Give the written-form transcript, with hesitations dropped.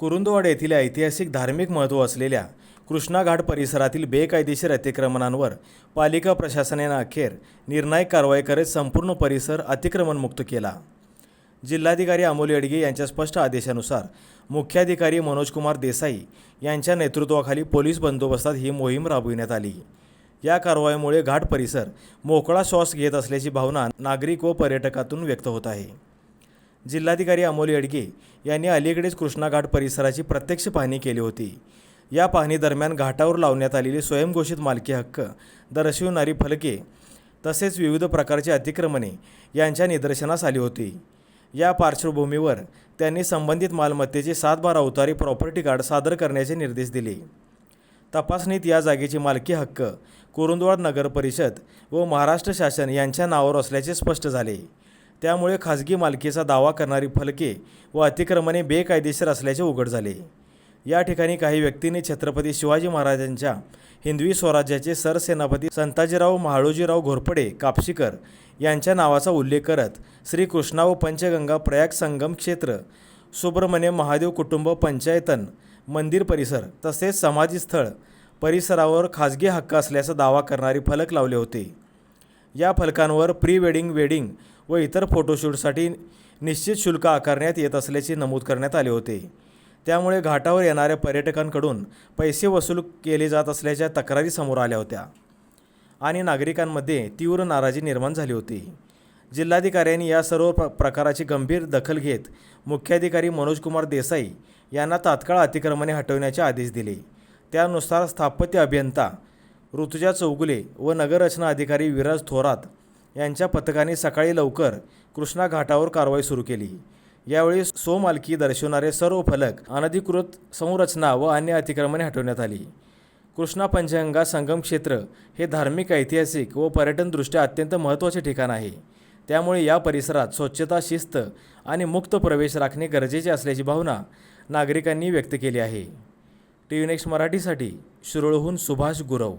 कुरुंदवाड येथील ऐतिहासिक धार्मिक महत्त्व असलेल्या कृष्णा घाट परिसरातील बेकायदेशीर अतिक्रमणांवर पालिका प्रशासनाने अखेर निर्णायक कारवाई करत संपूर्ण परिसर अतिक्रमणमुक्त केला। जिल्हाधिकारी अमोल येडगे यांच्या स्पष्ट आदेशानुसार मुख्याधिकारी मनोजकुमार देसाई यांच्या नेतृत्वाखाली पोलीस बंदोबस्तात ही मोहीम राबविण्यात आली। या कारवाईमुळे घाट परिसर मोकळा श्वास घेत असल्याची भावना नागरिक व पर्यटकातून व्यक्त होत आहे। जिल्हाधिकारी अमोल येडगे यांनी अलीकडेच कृष्णा घाट परिसराची प्रत्यक्ष पाहणी केली होती। या पाहणीदरम्यान घाटावर लावण्यात आलेली स्वयंघोषित मालकी हक्क दर्शवणारी फलके तसेच विविध प्रकारची अतिक्रमणे यांच्या निदर्शनास आली होती। या पार्श्वभूमीवर त्यांनी संबंधित मालमत्तेचे 7/12 उतारे प्रॉपर्टी कार्ड सादर करण्याचे निर्देश दिले। तपासणीत या जागेची मालकी हक्क कुरुंदवाड नगर परिषद व महाराष्ट्र शासन यांच्या नावावर असल्याचे स्पष्ट झाले। त्यामुळे खाजगी मालकीचा दावा करणारी फलके व अतिक्रमणे बेकायदेशीर असल्याचे उघड झाले। या ठिकाणी काही व्यक्तींनी छत्रपती शिवाजी महाराजांच्या हिंदवी स्वराज्याचे सरसेनापती संताजीराव महाळोजीराव घोरपडे कापशीकर यांच्या नावाचा उल्लेख करत श्री कृष्णा व पंचगंगा प्रयाग संगम क्षेत्र सुब्रमण्य महादेव कुटुंब पंचायतन मंदिर परिसर तसेच समाधीस्थळ परिसरावर खाजगी हक्क असल्याचा दावा करणारे फलक लावले होते। या फलकांवर प्री वेडिंग, वेडिंग व इतर फोटोशूटसाठी निश्चित शुल्क आकारण्यात येत असल्याचे नमूद करण्यात आले होते। त्यामुळे घाटावर येणाऱ्या पर्यटकांकडून पैसे वसूल केले जात असल्याच्या तक्रारी समोर आल्या होत्या आणि नागरिकांमध्ये तीव्र नाराजी निर्माण झाली होती। जिल्हाधिकाऱ्यांनी या सर्व प्रकाराची गंभीर दखल घेत मुख्याधिकारी मनोजकुमार देसाई यांना तात्काळ अतिक्रमणे हटवण्याचे आदेश दिले। त्यानुसार स्थापत्य अभियंता ऋतुजा चौगुले व नगररचना अधिकारी विराज थोरात यांच्या पथकाने सकाळी लवकर कृष्णा घाटावर कारवाई सुरू केली। यावेळी स्वमालकी दर्शवणारे सर्व फलक, अनधिकृत संरचना व अन्य अतिक्रमणे हटवण्यात आली। कृष्णा पंचगंगा संगम क्षेत्र हे धार्मिक, ऐतिहासिक व पर्यटनदृष्ट्या अत्यंत महत्त्वाचे ठिकाण आहे। त्यामुळे या परिसरात स्वच्छता, शिस्त आणि मुक्त प्रवेश राखणे गरजेचे असल्याची भावना नागरिकांनी व्यक्त केली आहे। टीव्ही नेक्स्ट मराठीसाठी शिरोळहून सुभाष गुरव।